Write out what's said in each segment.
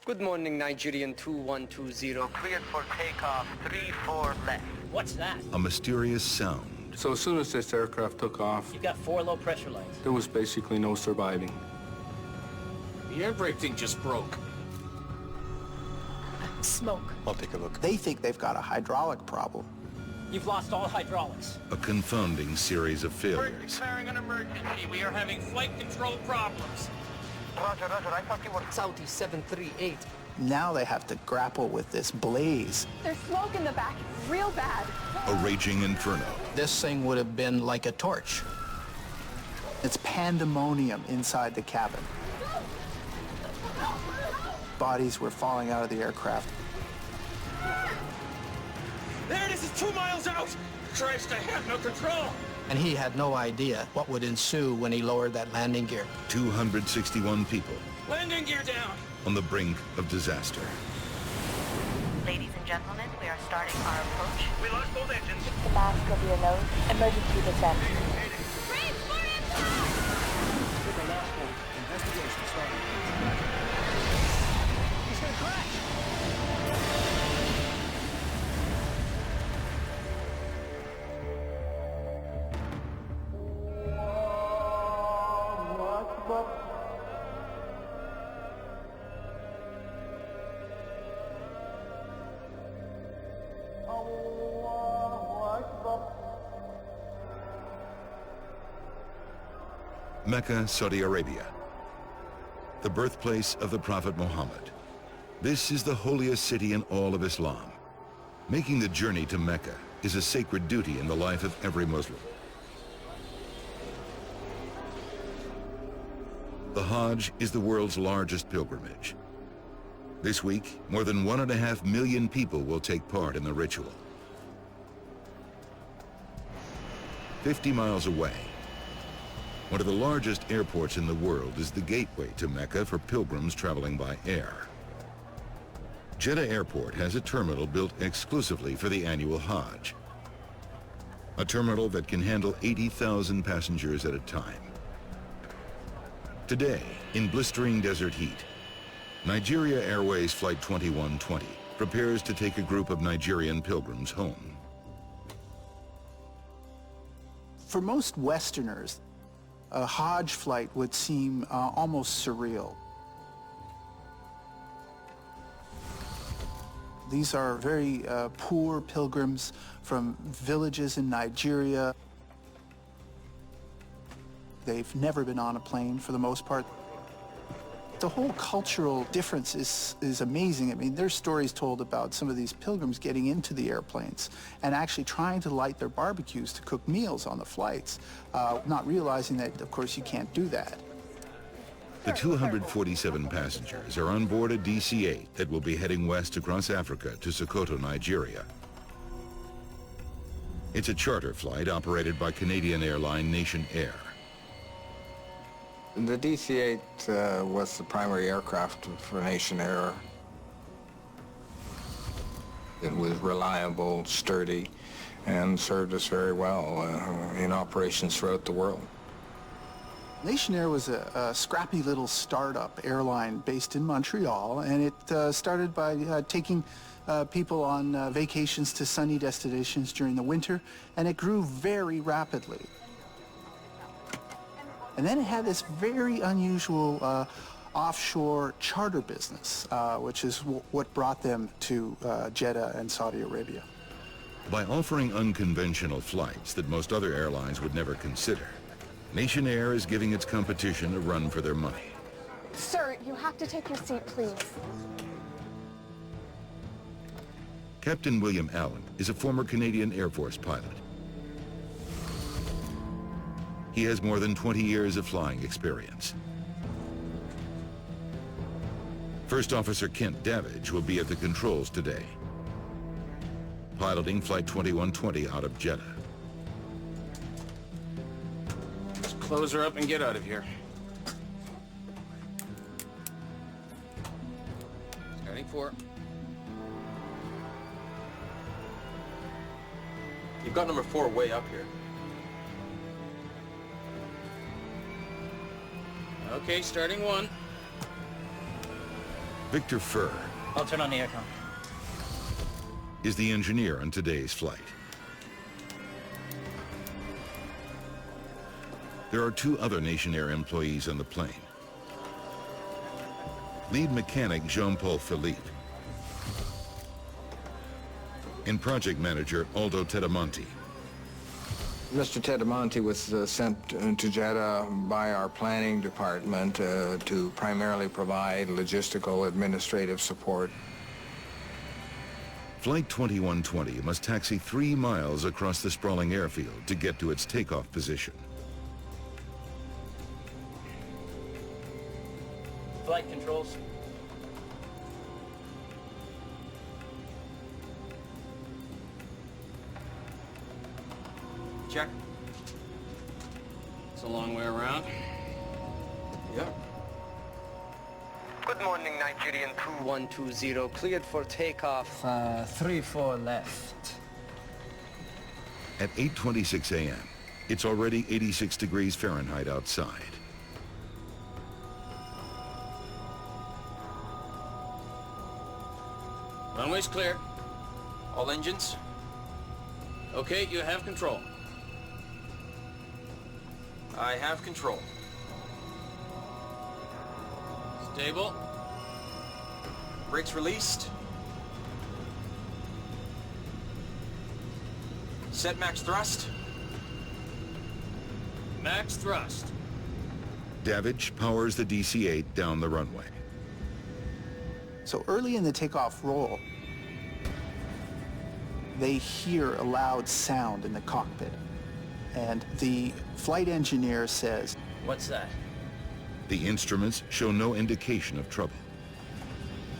Good morning, Nigerian 2120. Cleared for takeoff, 34 left. What's that? A mysterious sound. So as soon as this aircraft took off, You got 4 low pressure lines. there was basically no surviving. The air brake thing just broke. Smoke. I'll take a look. They think they've got a hydraulic problem. You've lost all hydraulics. A confounding series of We're failures. declaring an emergency. We are having flight control problems. Roger, I thought you were... Saudi 738. Now they have to grapple with this blaze. There's smoke in the back, real bad. A raging inferno. This thing would have been like a torch. It's pandemonium inside the cabin. Bodies were falling out of the aircraft. There it is, it's 2 miles out! Christ, I have no control! And he had no idea what would ensue when he lowered that landing gear. 261 people Landing gear down! on the brink of disaster. Ladies and gentlemen, we are starting our approach. We lost both engines. The mask over your nose. Emergency descent. Mecca, Saudi Arabia, the birthplace of the Prophet Muhammad. This is the holiest city in all of Islam. Making the journey to Mecca is a sacred duty in the life of every Muslim. The Hajj is the world's largest pilgrimage. This week, more than 1.5 million people will take part in the ritual. 50 miles away, one of the largest airports in the world is the gateway to Mecca for pilgrims traveling by air. Jeddah Airport has a terminal built exclusively for the annual Hajj. A terminal that can handle 80,000 passengers at a time. Today, in blistering desert heat, Nigeria Airways Flight 2120 prepares to take a group of Nigerian pilgrims home. For most Westerners, a Hajj flight would seem almost surreal. These are very poor pilgrims from villages in Nigeria. They've never been on a plane for the most part. The whole cultural difference is amazing. I mean, there's stories told about some of these pilgrims getting into the airplanes and actually trying to light their barbecues to cook meals on the flights, not realizing that, of course, you can't do that. The 247 passengers are on board a DC-8 that will be heading west across Africa to Sokoto, Nigeria. It's a charter flight operated by Canadian airline Nation Air. The DC-8 was the primary aircraft for Nation Air. It was reliable, sturdy, and served us very well in operations throughout the world. Nation Air was a scrappy little startup airline based in Montreal, and it started by taking people on vacations to sunny destinations during the winter, and it grew very rapidly. And then it had this very unusual offshore charter business, which is what brought them to Jeddah and Saudi Arabia. By offering unconventional flights that most other airlines would never consider, Nation Air is giving its competition a run for their money. Sir, you have to take your seat, please. Captain William Allen is a former Canadian Air Force pilot. He has more than 20 years of flying experience. First Officer Kent Davidge will be at the controls today, piloting Flight 2120 out of Jeddah. Let's close her up and get out of here. Starting 4. You've got number 4 way up here. Okay, starting 1. Victor Furr I'll turn on the aircon. is the engineer on today's flight. There are two other Nation Air employees on the plane. Lead mechanic Jean-Paul Philippe and project manager Aldo Tedamonte. Mr. Tedamonte was sent to Jeddah by our planning department to primarily provide logistical administrative support. Flight 2120 must taxi 3 miles across the sprawling airfield to get to its takeoff position. Flight controls. Check. It's a long way around. Yep. Good morning, Nigerian 120, cleared for takeoff. 3-4 left. At 8:26 a.m., it's already 86 degrees Fahrenheit outside. Runway's clear. All engines. Okay, you have control. I have control. Stable. Brakes released. Set max thrust. Max thrust. Davidge powers the DC-8 down the runway. So early in the takeoff roll, they hear a loud sound in the cockpit. And the flight engineer says, What's that? The instruments show no indication of trouble.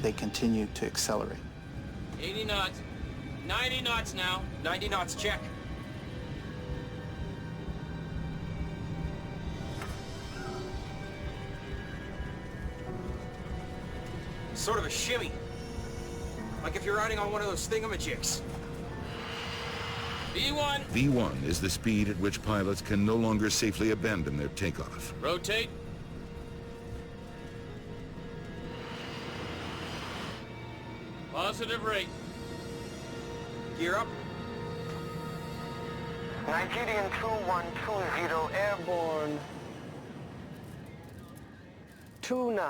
they continue to accelerate. 80 knots. 90 knots now. 90 knots, check. Sort of a shimmy. Like if you're riding on one of those thingamajigs. V1. V1 is the speed at which pilots can no longer safely abandon their takeoff. Rotate. Positive rate. Gear up. Nigerian 2120 Airborne 29.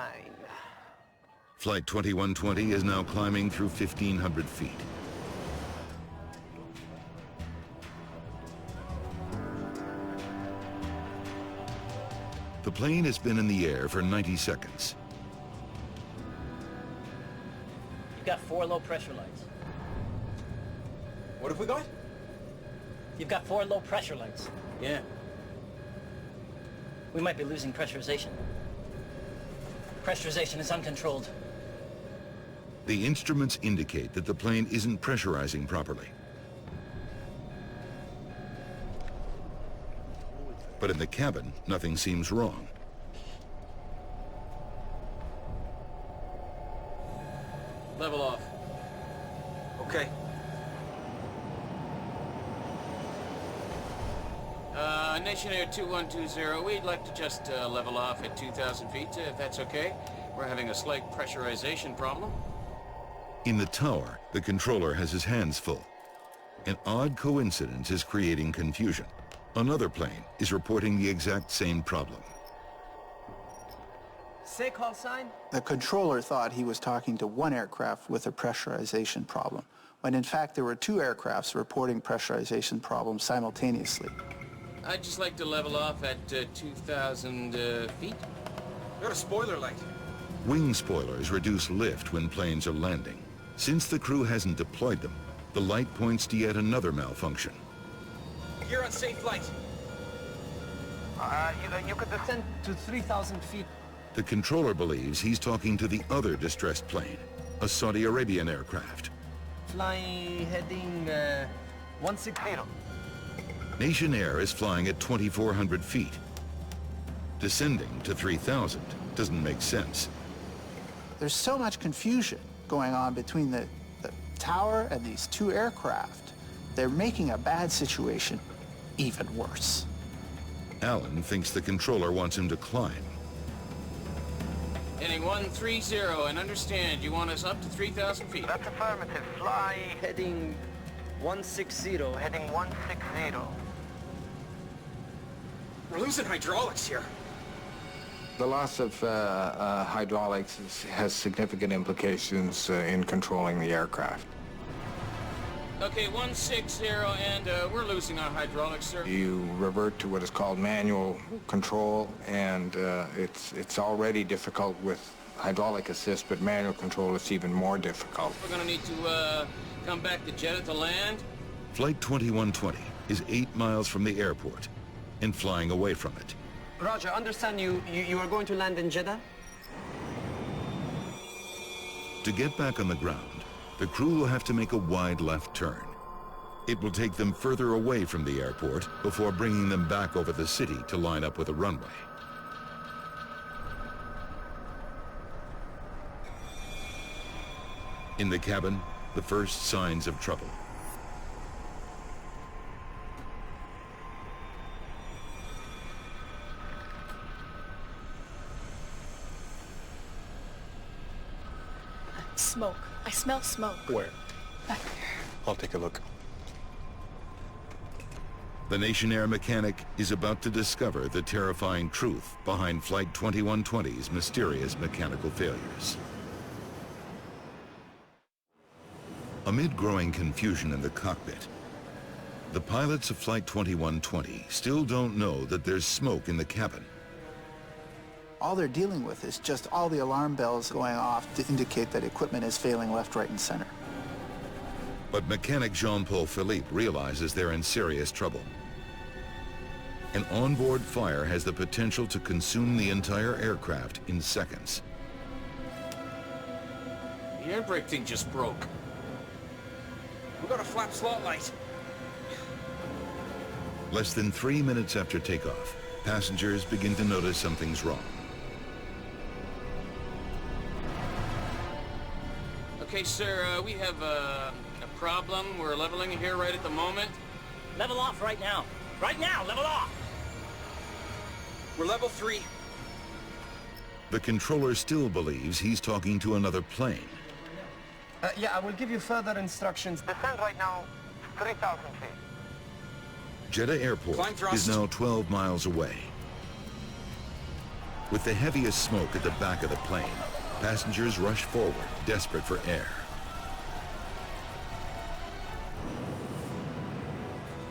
Flight 2120 is now climbing through 1,500 feet. The plane has been in the air for 90 seconds. You've got 4 low pressure lights. What have we got? You've got 4 low pressure lights. Yeah. We might be losing pressurization. Pressurization is uncontrolled. The instruments indicate that the plane isn't pressurizing properly. But in the cabin, nothing seems wrong. Level off. Okay. Nation Air 2120, we'd like to just level off at 2,000 feet, if that's okay. We're having a slight pressurization problem. In the tower, the controller has his hands full. An odd coincidence is creating confusion. Another plane is reporting the exact same problem. Say call sign? The controller thought he was talking to one aircraft with a pressurization problem, when in fact there were 2 aircrafts reporting pressurization problems simultaneously. I'd just like to level off at 2,000 feet. Got a spoiler light. Wing spoilers reduce lift when planes are landing. Since the crew hasn't deployed them, the light points to yet another malfunction. You're on safe flight. You could Descend to 3,000 feet. The controller believes he's talking to the other distressed plane, a Saudi Arabian aircraft. Flying heading 160. Nation Air is flying at 2,400 feet. Descending to 3,000 doesn't make sense. There's so much confusion going on between the tower and these 2 aircraft. They're making a bad situation even worse. Alan thinks the controller wants him to climb. Heading 130, and understand you want us up to 3,000 feet. That's affirmative. Fly. Heading 160. Heading 160. We're losing hydraulics here. The loss of hydraulics has significant implications in controlling the aircraft. Okay, 160, and we're losing our hydraulics, sir. You revert to what is called manual control, and it's already difficult with hydraulic assist, but manual control is even more difficult. We're gonna need to come back to Jeddah to land. Flight 2120 is 8 miles from the airport and flying away from it. Roger, understand you are going to land in Jeddah? To get back on the ground, the crew will have to make a wide left turn. It will take them further away from the airport before bringing them back over the city to line up with a runway. In the cabin, the first signs of trouble. Smoke. I smell smoke. Where? Back there. I'll take a look. The Nation Air mechanic is about to discover the terrifying truth behind Flight 2120's mysterious mechanical failures. Amid growing confusion in the cockpit, the pilots of Flight 2120 still don't know that there's smoke in the cabin. All they're dealing with is just all the alarm bells going off to indicate that equipment is failing left, right, and center. But mechanic Jean-Paul Philippe realizes they're in serious trouble. An onboard fire has the potential to consume the entire aircraft in seconds. The air brake thing just broke. We got a flap slot light. Less than 3 minutes after takeoff, passengers begin to notice something's wrong. Okay, sir, we have a problem. We're leveling here right at the moment. Level off right now. Right now, level off! We're level 3. The controller still believes he's talking to another plane. Yeah, I will give you further instructions. Descend right now, 3,000 feet. Jeddah Airport Climb thrust. is now 12 miles away. With the heaviest smoke at the back of the plane, passengers rush forward, desperate for air.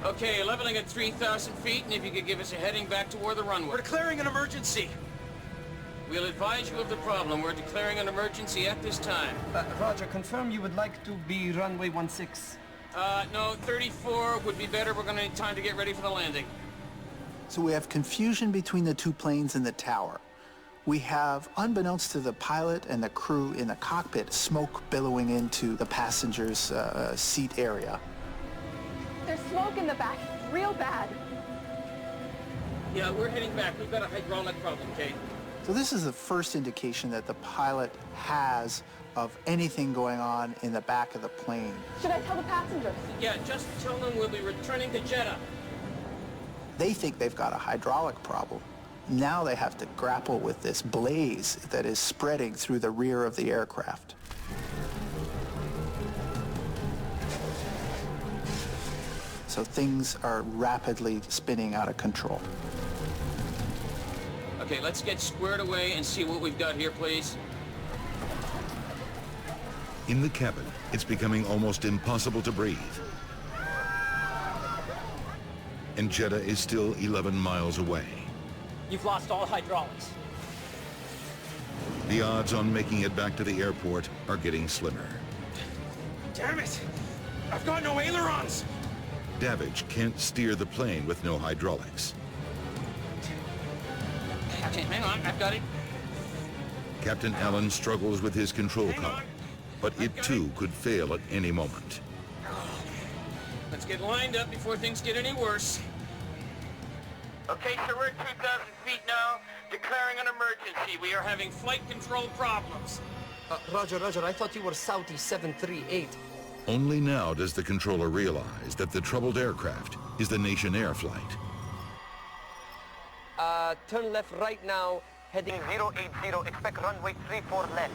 Okay, leveling at 3,000 feet, and if you could give us a heading back toward the runway. We're declaring an emergency. We'll advise you of the problem. We're declaring an emergency at this time. Roger, confirm you would like to be runway 16. No, 34 would be better. We're gonna need time to get ready for the landing. So we have confusion between the two planes in the tower. We have, unbeknownst to the pilot and the crew in the cockpit, smoke billowing into the passenger's seat area. There's smoke in the back, real bad. Yeah, we're heading back. We've got a hydraulic problem, Kate. So this is the first indication that the pilot has of anything going on in the back of the plane. Should I tell the passengers? Yeah, just tell them we'll be returning to Jeddah. They think they've got a hydraulic problem. Now they have to grapple with this blaze that is spreading through the rear of the aircraft. So things are rapidly spinning out of control. Okay, let's get squared away and see what we've got here, please. In the cabin, it's becoming almost impossible to breathe. And Jeddah is still 11 miles away. You've lost all hydraulics. The odds on making it back to the airport are getting slimmer. Damn it! I've got no ailerons! Davidge can't steer the plane with no hydraulics. Okay, hang on, I've got it. Captain Allen struggles with his control column, but it too could fail at any moment. Let's get lined up before things get any worse. Okay, so we're at 2,000 feet now, declaring an emergency. We are having flight control problems. Roger, I thought you were Saudi 738. Only now does the controller realize that the troubled aircraft is the Nation Air flight. Turn left right now, Heading 080, expect runway 34 left.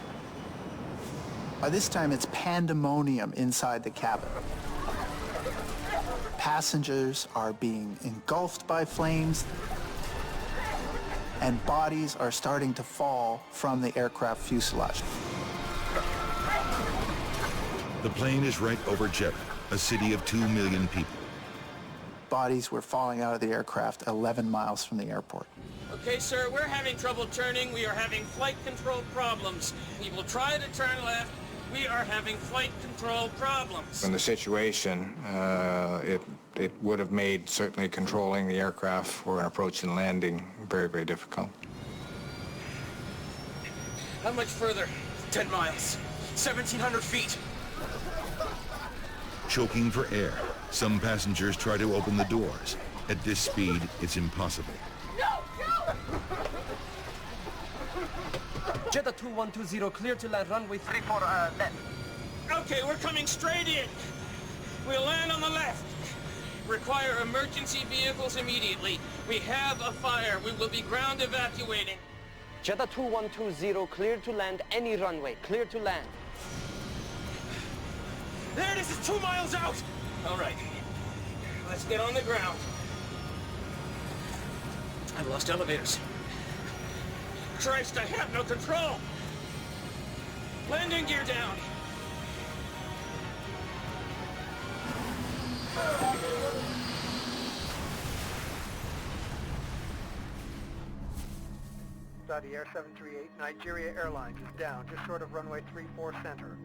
By this time, it's pandemonium inside the cabin. Passengers are being engulfed by flames, and bodies are starting to fall from the aircraft fuselage. The plane is right over Jeddah, a city of 2 million people. Bodies were falling out of the aircraft 11 miles from the airport. Okay, sir, we're having trouble turning. We are having flight control problems. We will try to turn left. We are having flight control problems. In the situation, it would have made certainly controlling the aircraft for an approach and landing very, very difficult. How much further? 10 miles. 1,700 feet. Choking for air, some passengers try to open the doors. At this speed, it's impossible. Jeddah 2120, clear to land runway 34 left. Okay, we're coming straight in. We'll land on the left. Require emergency vehicles immediately. We have a fire. We will be ground evacuating. Jeddah 2120, clear to land any runway, clear to land. There it is, it's 2 miles out! All right. Let's get on the ground. I've lost elevators. Christ, I have no control. Landing gear down. Saudi Air 738, Nigeria Airlines is down, just short of runway 34 center.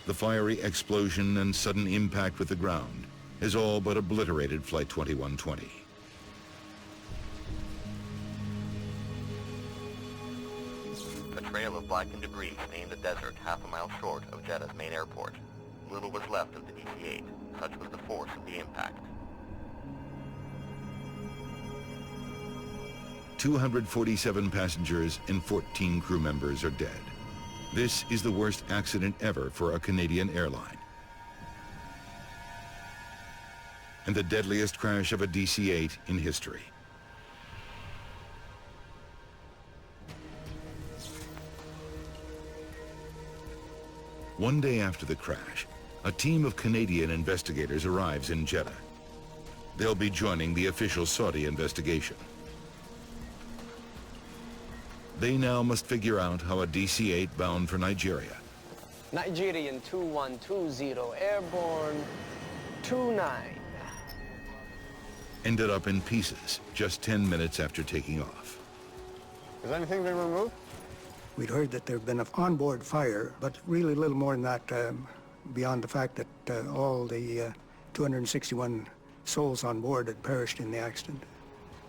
The fiery explosion and sudden impact with the ground has all but obliterated Flight 2120. A trail of blackened debris stained the desert half a mile short of Jeddah's main airport. Little was left of the DC-8. Such was the force of the impact. 247 passengers and 14 crew members are dead. This is the worst accident ever for a Canadian airline. And the deadliest crash of a DC-8 in history. One day after the crash, a team of Canadian investigators arrives in Jeddah. They'll be joining the official Saudi investigation. They now must figure out how a DC-8 bound for Nigeria Nigerian 2120, airborne 29. ended up in pieces just 10 minutes after taking off. Has anything been removed? We'd heard that there had been an onboard fire, but really little more than that, beyond the fact that all the 261 souls on board had perished in the accident.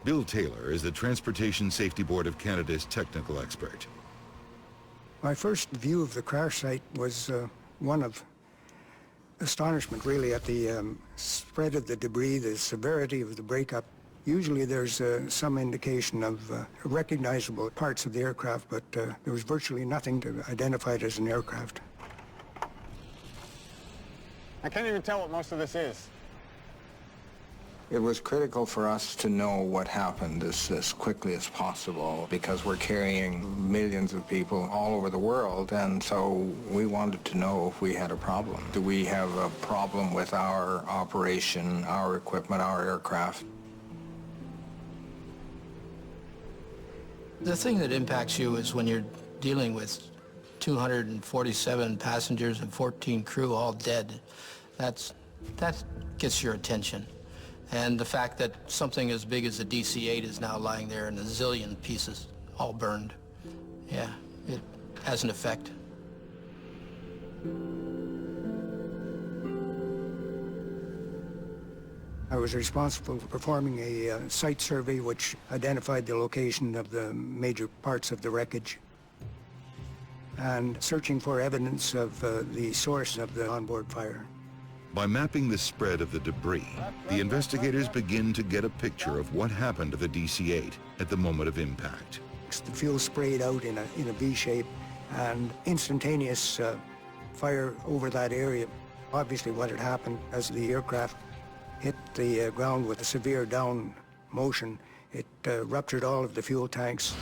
Bill Taylor is the Transportation Safety Board of Canada's technical expert. My first view of the crash site was one of astonishment, really, at the spread of the debris, the severity of the breakup. Usually there's some indication of recognizable parts of the aircraft, but there was virtually nothing to identify it as an aircraft. I can't even tell what most of this is. It was critical for us to know what happened as quickly as possible because we're carrying millions of people all over the world, and so we wanted to know if we had a problem. Do we have a problem with our operation, our equipment, our aircraft? The thing that impacts you is when you're dealing with 247 passengers and 14 crew all dead. That gets your attention. And the fact that something as big as a DC-8 is now lying there in a zillion pieces, all burned. Yeah, it has an effect. I was responsible for performing a site survey which identified the location of the major parts of the wreckage and searching for evidence of the source of the onboard fire. By mapping the spread of the debris, the investigators begin to get a picture of what happened to the DC-8 at the moment of impact. The fuel sprayed out in a V shape and instantaneous fire over that area. Obviously what had happened as the aircraft hit the ground with a severe down motion, it ruptured all of the fuel tanks.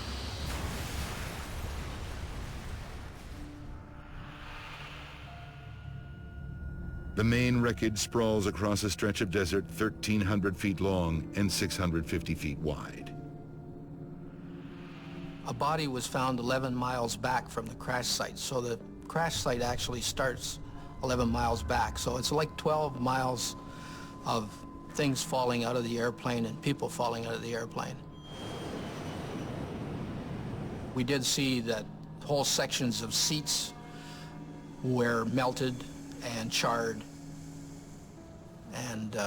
The main wreckage sprawls across a stretch of desert 1,300 feet long and 650 feet wide. A body was found 11 miles back from the crash site, so the crash site actually starts 11 miles back, so it's like 12 miles of things falling out of the airplane and people falling out of the airplane. We did see that whole sections of seats were melted and charred, and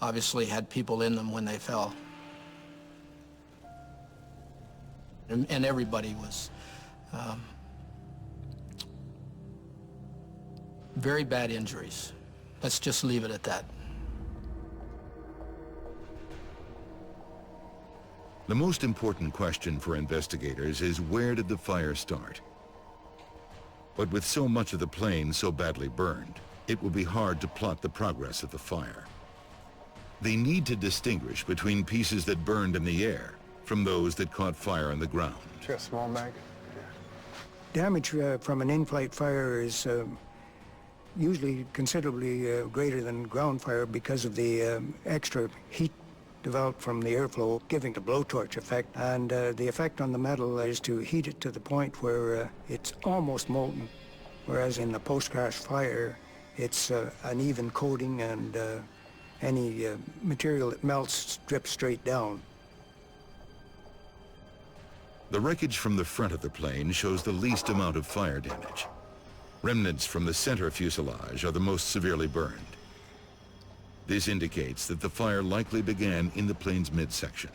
obviously had people in them when they fell. And everybody was very bad injuries. Let's just leave it at that. The most important question for investigators is, where did the fire start? But with so much of the plane so badly burned, it will be hard to plot the progress of the fire. They need to distinguish between pieces that burned in the air from those that caught fire on the ground. Got a small bag? Damage from an in-flight fire is usually considerably greater than ground fire because of the extra heat developed from the airflow, giving the blowtorch effect. And the effect on the metal is to heat it to the point where it's almost molten, whereas in the post-crash fire, it's an even coating, and any material that melts drips straight down. The wreckage from the front of the plane shows the least amount of fire damage. Remnants from the center fuselage are the most severely burned. This indicates that the fire likely began in the plane's midsection.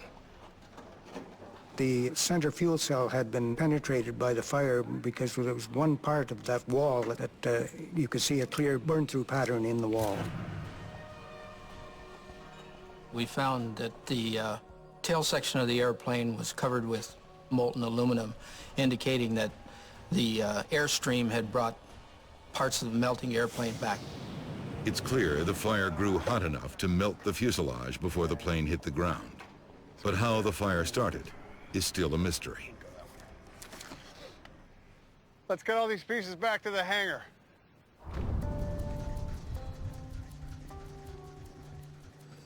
The center fuel cell had been penetrated by the fire because there was one part of that wall that you could see a clear burn-through pattern in the wall. We found that the tail section of the airplane was covered with molten aluminum, indicating that the airstream had brought parts of the melting airplane back. It's clear the fire grew hot enough to melt the fuselage before the plane hit the ground. But how the fire started is still a mystery. Let's get all these pieces back to the hangar.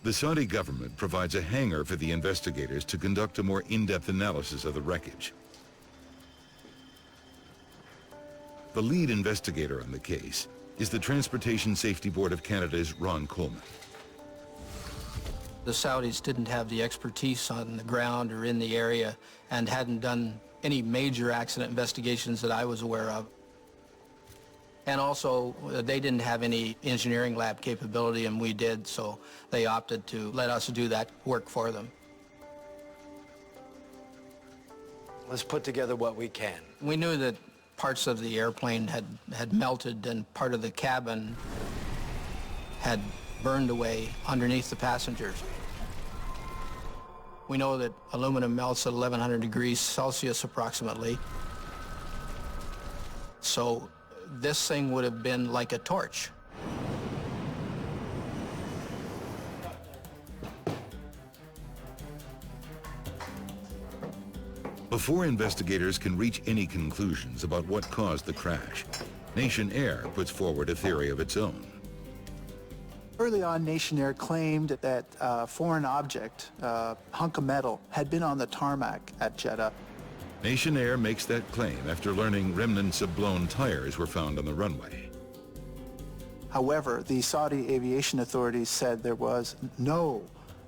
The Saudi government provides a hangar for the investigators to conduct a more in-depth analysis of the wreckage. The lead investigator on the case is the Transportation Safety Board of Canada's Ron Coleman. The Saudis didn't have the expertise on the ground or in the area and hadn't done any major accident investigations that I was aware of. And also, they didn't have any engineering lab capability, and we did, so they opted to let us do that work for them. Let's put together what we can. We knew that parts of the airplane had melted, and part of the cabin had burned away underneath the passengers. We know that aluminum melts at 1100 degrees Celsius approximately. So this thing would have been like a torch. Before investigators can reach any conclusions about what caused the crash, Nation Air puts forward a theory of its own. Early on, Nation Air claimed that a foreign object, a hunk of metal, had been on the tarmac at Jeddah. Nation Air makes that claim after learning remnants of blown tires were found on the runway. However, the Saudi aviation authorities said there was no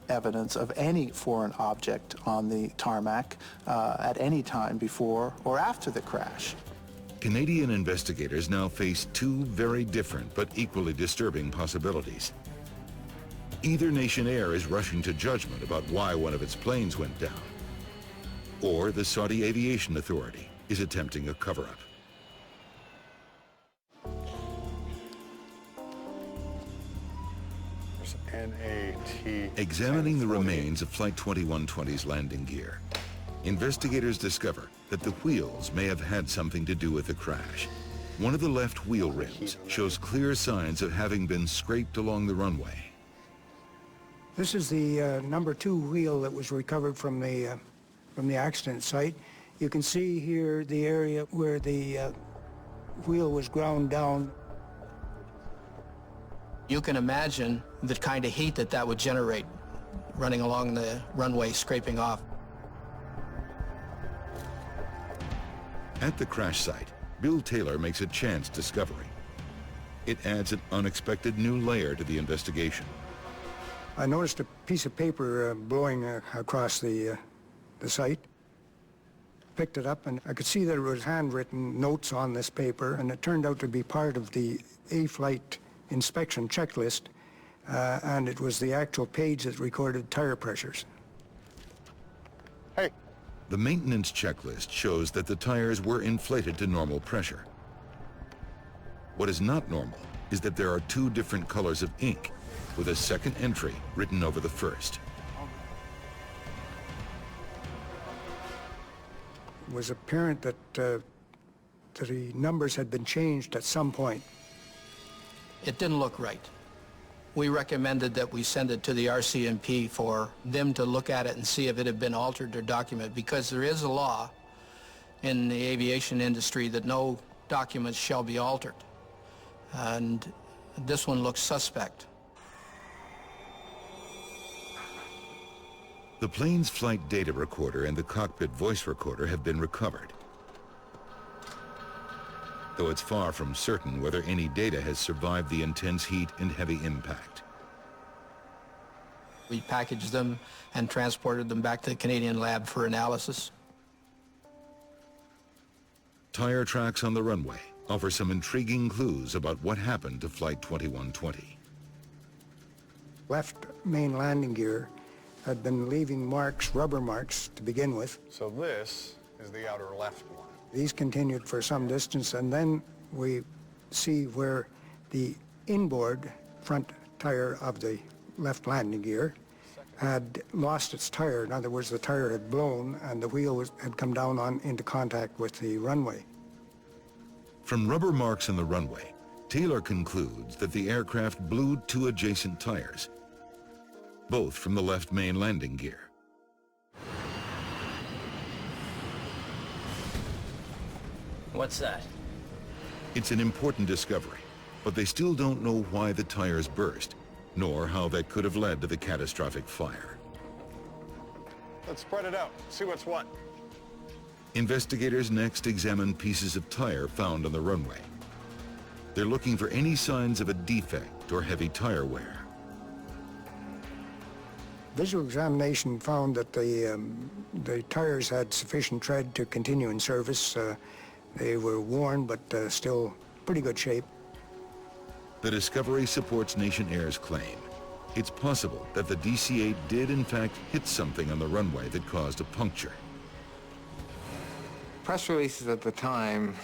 evidence of any foreign object on the tarmac at any time before or after the crash. Canadian investigators now face two very different but equally disturbing possibilities. Either Nation Air is rushing to judgment about why one of its planes went down, or the Saudi Aviation Authority is attempting a cover-up. Examining the remains of Flight 2120's landing gear, investigators discover that the wheels may have had something to do with the crash. One of the left wheel rims shows clear signs of having been scraped along the runway. This is the number 2 wheel that was recovered from the accident site. You can see here the area where the wheel was ground down. You can imagine the kind of heat that would generate running along the runway, scraping off. At the crash site, Bill Taylor makes a chance discovery. It adds an unexpected new layer to the investigation. I noticed a piece of paper blowing across the site. Picked it up, and I could see that it was handwritten notes on this paper, and it turned out to be part of the A-Flight inspection checklist, and it was the actual page that recorded tire pressures. Hey. The maintenance checklist shows that the tires were inflated to normal pressure. What is not normal is that there are 2 different colors of ink, with a second entry written over the first. It was apparent that the numbers had been changed at some point. It didn't look right. We recommended that we send it to the RCMP for them to look at it and see if it had been altered or documented, because there is a law in the aviation industry that no documents shall be altered. And this one looks suspect. The plane's flight data recorder and the cockpit voice recorder have been recovered, though it's far from certain whether any data has survived the intense heat and heavy impact. We packaged them and transported them back to the Canadian lab for analysis. Tire tracks on the runway offer some intriguing clues about what happened to Flight 2120. Left main landing gear had been leaving marks, rubber marks, to begin with. So this is the outer left one. These continued for some distance, and then we see where the inboard front tire of the left landing gear had lost its tire. In other words, the tire had blown and the wheel had come down into contact with the runway. From rubber marks in the runway, Taylor concludes that the aircraft blew 2 adjacent tires, both from the left main landing gear. What's that? It's an important discovery, but they still don't know why the tires burst, nor how that could have led to the catastrophic fire. Let's spread it out, see what's what. Investigators next examine pieces of tire found on the runway. They're looking for any signs of a defect or heavy tire wear. Visual examination found that the tires had sufficient tread to continue in service. They were worn, but still pretty good shape. The discovery supports Nation Air's claim. It's possible that the DC-8 did in fact hit something on the runway that caused a puncture. Press releases at the time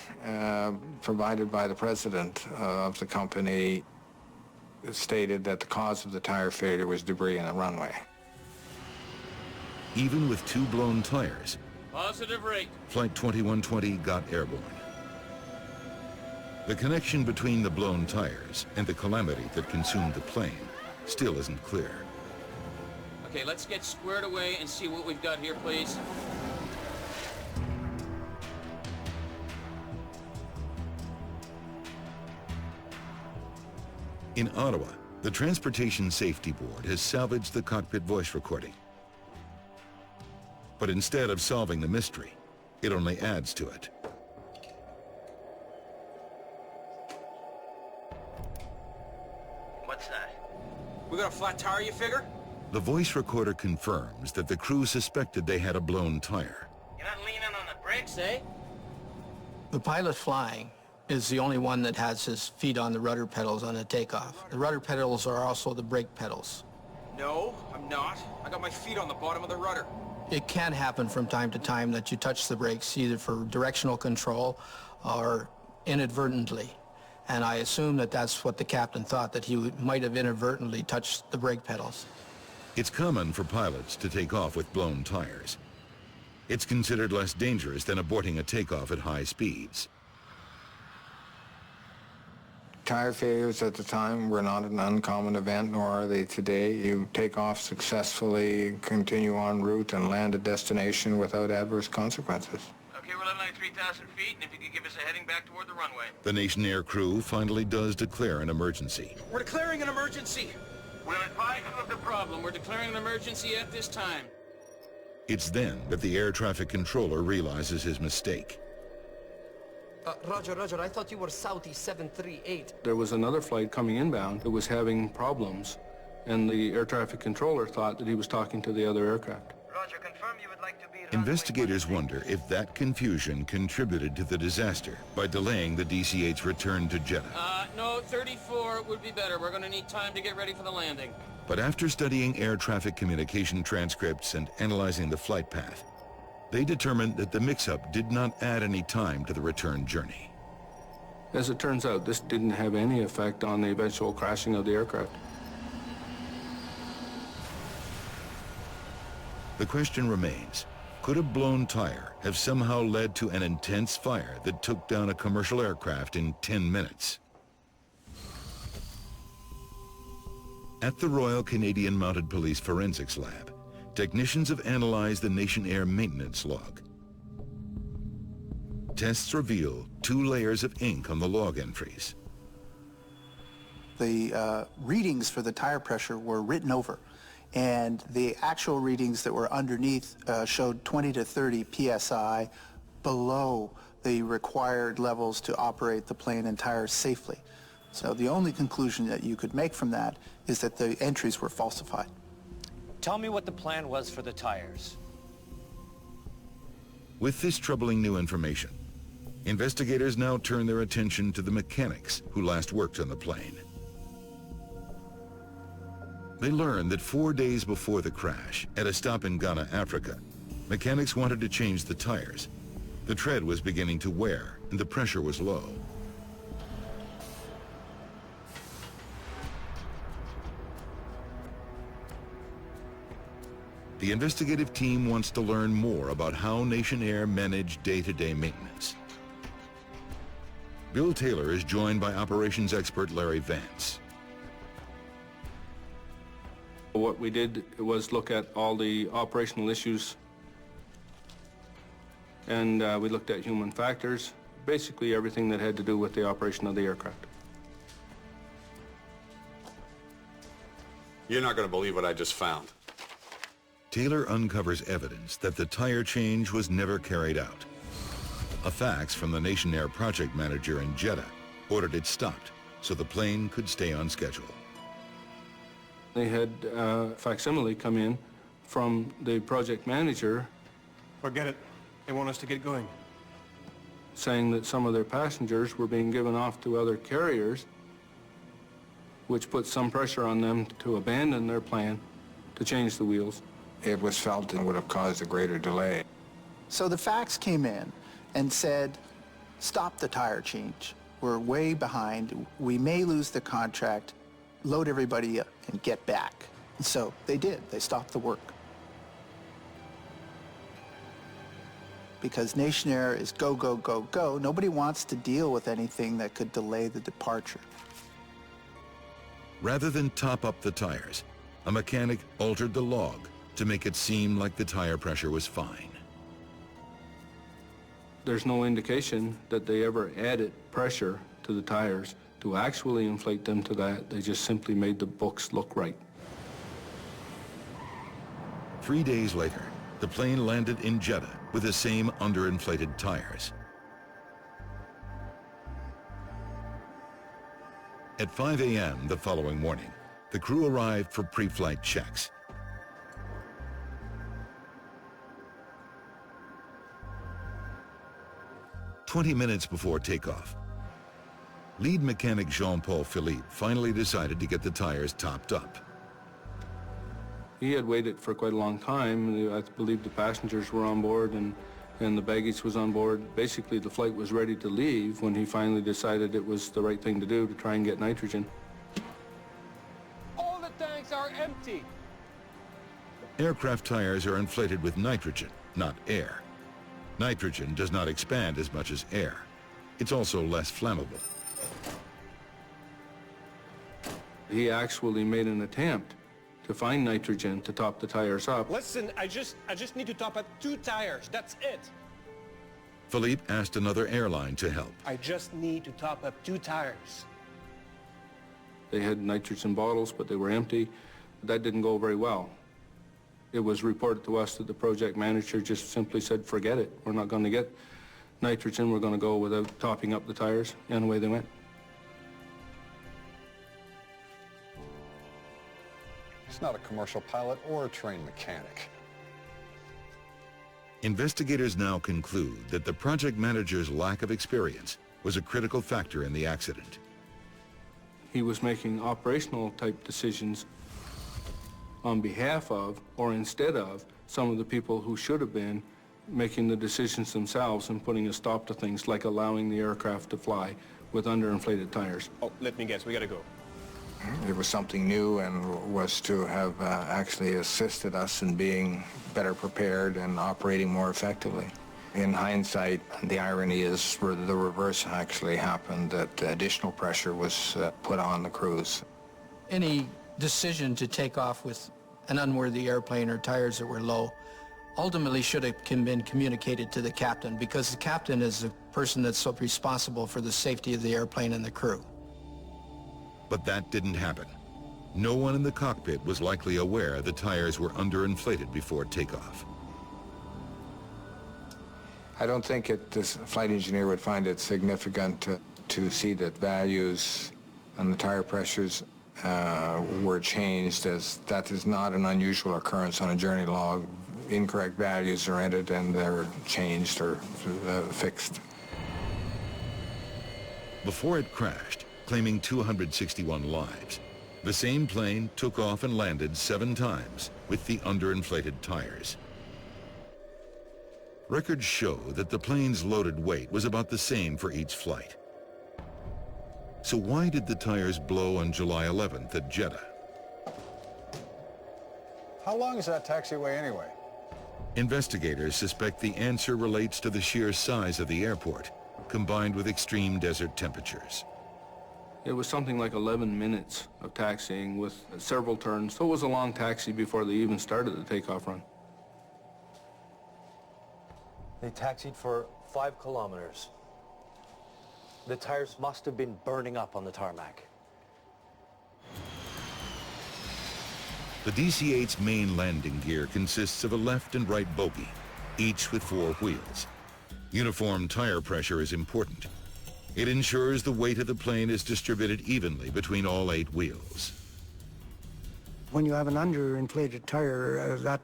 provided by the president of the company stated that the cause of the tire failure was debris in the runway. Even with 2 blown tires, Positive rate. Flight 2120 got airborne. The connection between the blown tires and the calamity that consumed the plane still isn't clear. Okay, let's get squared away and see what we've got here, please. In Ottawa, the Transportation Safety Board has salvaged the cockpit voice recording. But instead of solving the mystery, it only adds to it. What's that? We got a flat tire, you figure? The voice recorder confirms that the crew suspected they had a blown tire. You're not leaning on the brakes, eh? The pilot flying is the only one that has his feet on the rudder pedals on the takeoff. The rudder pedals are also the brake pedals. No, I'm not. I got my feet on the bottom of the rudder. It can happen from time to time that you touch the brakes either for directional control or inadvertently. And I assume that that's what the captain thought, that he might have inadvertently touched the brake pedals. It's common for pilots to take off with blown tires. It's considered less dangerous than aborting a takeoff at high speeds. Tire failures at the time were not an uncommon event, nor are they today. You take off successfully, continue en route, and land at destination without adverse consequences. Okay, we're leveling at 3,000 feet, and if you could give us a heading back toward the runway. The Nation Air crew finally does declare an emergency. We're declaring an emergency. We'll advise you of the problem. We're declaring an emergency at this time. It's then that the air traffic controller realizes his mistake. Roger, I thought you were Saudi 738. There was another flight coming inbound that was having problems, and the air traffic controller thought that he was talking to the other aircraft. Roger, confirm you would like to be... Investigators wonder if that confusion contributed to the disaster by delaying the DC-8's return to Jeddah. No, 34 would be better. We're going to need time to get ready for the landing. But after studying air traffic communication transcripts and analyzing the flight path, they determined that the mix-up did not add any time to the return journey. As it turns out, this didn't have any effect on the eventual crashing of the aircraft. The question remains, could a blown tire have somehow led to an intense fire that took down a commercial aircraft in 10 minutes? At the Royal Canadian Mounted Police Forensics Lab, technicians have analyzed the Nation Air maintenance log. Tests reveal 2 layers of ink on the log entries. The readings for the tire pressure were written over, and the actual readings that were underneath showed 20 to 30 psi below the required levels to operate the plane and tires safely. So the only conclusion that you could make from that is that the entries were falsified. Tell me what the plan was for the tires. With this troubling new information, investigators now turn their attention to the mechanics who last worked on the plane. They learn that 4 days before the crash, at a stop in Ghana, Africa, mechanics wanted to change the tires. The tread was beginning to wear, and the pressure was low. The investigative team wants to learn more about how Nation Air managed day-to-day maintenance. Bill Taylor is joined by operations expert Larry Vance. What we did was look at all the operational issues, and we looked at human factors, basically everything that had to do with the operation of the aircraft. You're not going to believe what I just found. Taylor uncovers evidence that the tire change was never carried out. A fax from the Nation Air project manager in Jeddah ordered it stopped so the plane could stay on schedule. They had a facsimile come in from the project manager. Forget it. They want us to get going. Saying that some of their passengers were being given off to other carriers, which put some pressure on them to abandon their plan to change the wheels. It was felt it would have caused a greater delay. So the fax came in and said, stop the tire change. We're way behind. We may lose the contract. Load everybody up and get back. And so they did. They stopped the work. Because Nation Air is go, go, go, go. Nobody wants to deal with anything that could delay the departure. Rather than top up the tires, a mechanic altered the log to make it seem like the tire pressure was fine. There's no indication that they ever added pressure to the tires to actually inflate them to that. They just simply made the books look right. 3 days later, the plane landed in Jeddah with the same underinflated tires. At 5 a.m. the following morning, the crew arrived for pre-flight checks. "20 minutes before takeoff, lead mechanic Jean-Paul Philippe finally decided to get the tires topped up. He had waited for quite a long time. I believe the passengers were on board and the baggage was on board. Basically, the flight was ready to leave when he finally decided it was the right thing to do to try and get nitrogen. All the tanks are empty. Aircraft tires are inflated with nitrogen, not air. Nitrogen does not expand as much as air. It's also less flammable. He actually made an attempt to find nitrogen to top the tires up. Listen, I just need to top up 2 tires. That's it. Philippe asked another airline to help. I just need to top up 2 tires. They had nitrogen bottles, but they were empty. That didn't go very well. It was reported to us that the project manager just simply said, forget it. We're not going to get nitrogen. We're going to go without topping up the tires. And away they went. He's not a commercial pilot or a trained mechanic. Investigators now conclude that the project manager's lack of experience was a critical factor in the accident. He was making operational type decisions on behalf of or instead of some of the people who should have been making the decisions themselves and putting a stop to things like allowing the aircraft to fly with underinflated tires. Oh, let me guess, we gotta go. It was something new and was to have actually assisted us in being better prepared and operating more effectively. In hindsight, the irony is where the reverse actually happened, that additional pressure was put on the crews. Any decision to take off with an unworthy airplane or tires that were low ultimately should have been communicated to the captain, because the captain is the person that's responsible for the safety of the airplane and the crew. But that didn't happen. No one in the cockpit was likely aware the tires were underinflated before takeoff. I don't think this flight engineer would find it significant to see that values on the tire pressures were changed, as that is not an unusual occurrence on a journey log. Incorrect values are entered and they're changed or fixed. Before it crashed, claiming 261 lives, the same plane took off and landed 7 times with the underinflated tires. Records show that the plane's loaded weight was about the same for each flight. So why did the tires blow on July 11th at Jeddah? How long is that taxiway anyway? Investigators suspect the answer relates to the sheer size of the airport, combined with extreme desert temperatures. It was something like 11 minutes of taxiing with several turns, so it was a long taxi before they even started the takeoff run. They taxied for 5 kilometers. The tires must have been burning up on the tarmac. The DC-8's main landing gear consists of a left and right bogie, each with 4 wheels. Uniform tire pressure is important. It ensures the weight of the plane is distributed evenly between all 8 wheels. When you have an underinflated tire, that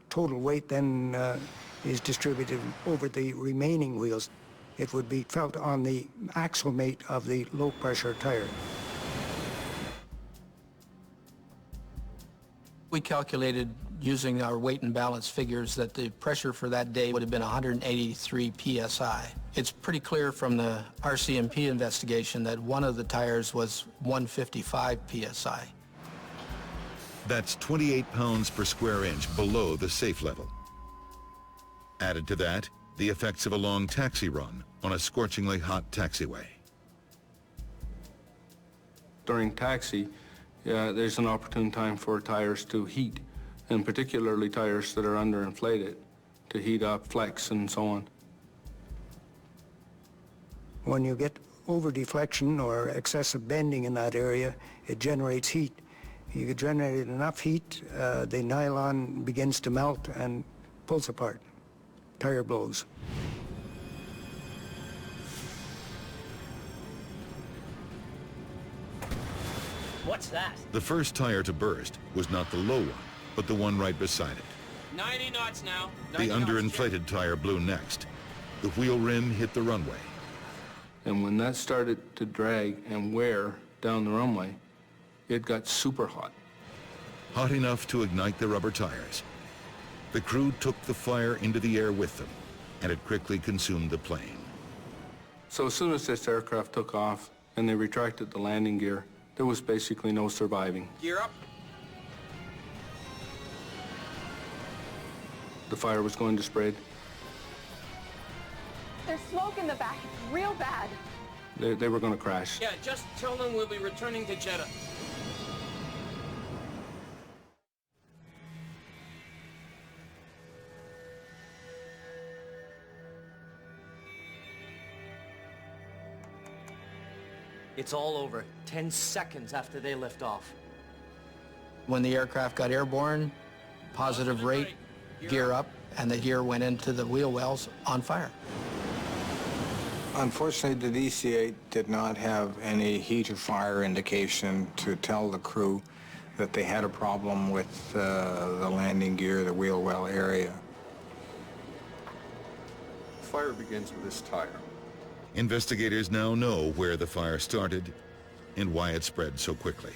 total weight then is distributed over the remaining wheels. It would be felt on the axle mate of the low-pressure tire. We calculated using our weight and balance figures that the pressure for that day would have been 183 psi. It's pretty clear from the RCMP investigation that one of the tires was 155 psi. That's 28 pounds per square inch below the safe level. Added to that, the effects of a long taxi run on a scorchingly hot taxiway. During taxi, there's an opportune time for tires to heat, and particularly tires that are underinflated, to heat up, flex, and so on. When you get over-deflection or excessive bending in that area, it generates heat. You generate enough heat, the nylon begins to melt and pulls apart. Tire blows. What's that? The first tire to burst was not the low one, but the one right beside it. 90 knots now. The 90 knots, underinflated tire blew next. The wheel rim hit the runway. And when that started to drag and wear down the runway, it got super hot. Hot enough to ignite the rubber tires. The crew took the fire into the air with them, and it quickly consumed the plane. So as soon as this aircraft took off and they retracted the landing gear, there was basically no surviving. Gear up. The fire was going to spread. There's smoke in the back. It's real bad. They were going to crash. Yeah, just tell them we'll be returning to Jeddah. It's all over 10 seconds after they lift off. When the aircraft got airborne, positive rate, gear up, and the gear went into the wheel wells on fire. Unfortunately, the DC-8 did not have any heat or fire indication to tell the crew that they had a problem with the landing gear, the wheel well area. The fire begins with this tire. Investigators now know where the fire started and why it spread so quickly.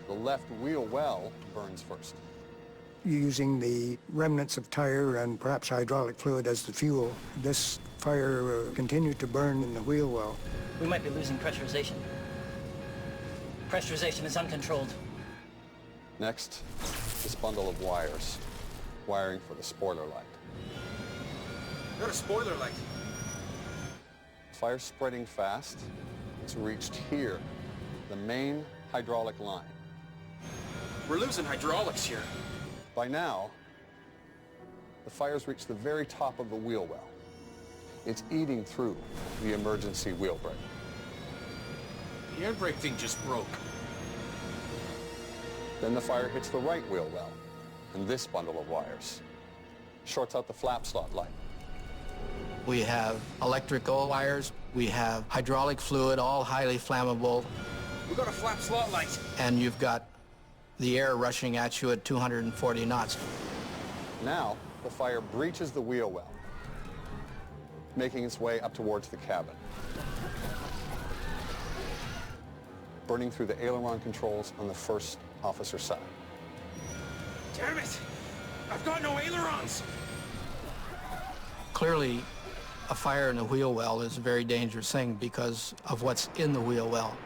The left wheel well burns first. Using the remnants of tire and perhaps hydraulic fluid as the fuel, this fire continued to burn in the wheel well. We might be losing pressurization. Pressurization is uncontrolled. Next, this bundle of wires. Wiring for the spoiler light. Got a spoiler light. Fire's spreading fast. It's reached here, the main hydraulic line. We're losing hydraulics here. By now, the fire's reached the very top of the wheel well. It's eating through the emergency wheel brake. The air brake thing just broke. Then the fire hits the right wheel well, and this bundle of wires shorts out the flap slot light. We have electrical wires, we have hydraulic fluid, all highly flammable, We got a flap slot light. and you've got the air rushing at you at 240 knots. Now, the fire breaches the wheel well, making its way up towards the cabin, burning through the aileron controls on the first officer's side. Damn it! I've got no ailerons! Clearly, a fire in a wheel well is a very dangerous thing because of what's in the wheel well.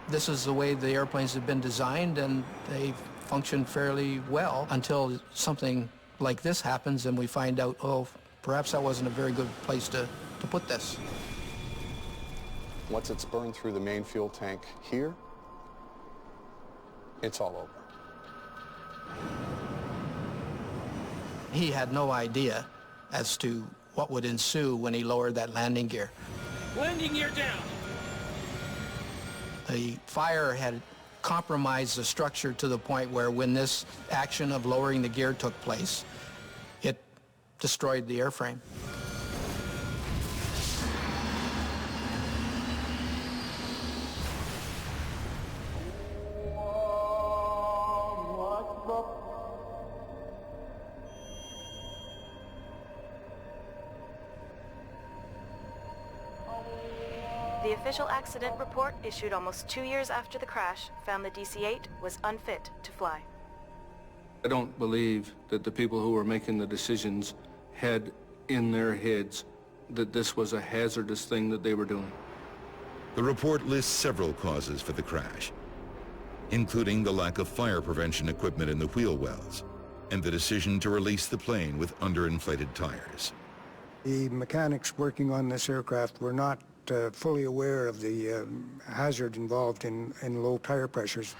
This is the way the airplanes have been designed, and they function fairly well until something like this happens and we find out, oh, perhaps that wasn't a very good place to put this. Once it's burned through the main fuel tank here, it's all over. He had no idea as to what would ensue when he lowered that landing gear. Landing gear down. The fire had compromised the structure to the point where when this action of lowering the gear took place, it destroyed the airframe. The official accident report, issued almost 2 years after the crash, found the DC-8 was unfit to fly. I don't believe that the people who were making the decisions had in their heads that this was a hazardous thing that they were doing. The report lists several causes for the crash, including the lack of fire prevention equipment in the wheel wells and the decision to release the plane with underinflated tires. The mechanics working on this aircraft were not fully aware of the hazard involved in low tire pressures.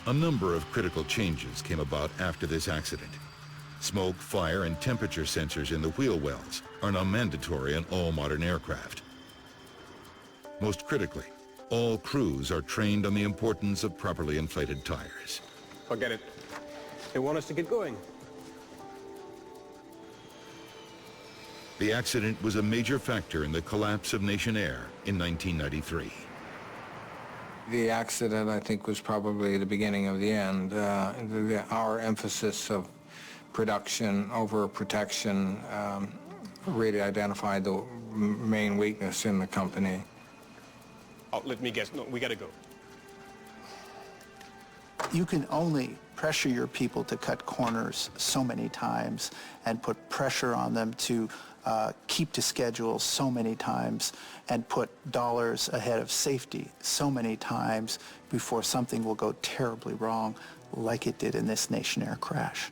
A number of critical changes came about after this accident. Smoke, fire, and temperature sensors in the wheel wells are now mandatory in all modern aircraft. Most critically, all crews are trained on the importance of properly inflated tires. Forget it. They want us to get going. The accident was a major factor in the collapse of Nation Air in 1993. The accident, I think, was probably the beginning of the end. Our emphasis of production over protection really identified the main weakness in the company. Oh, let me guess. No, we gotta go. You can only pressure your people to cut corners so many times and put pressure on them to keep to schedule so many times and put dollars ahead of safety so many times before something will go terribly wrong like it did in this Nation Air crash.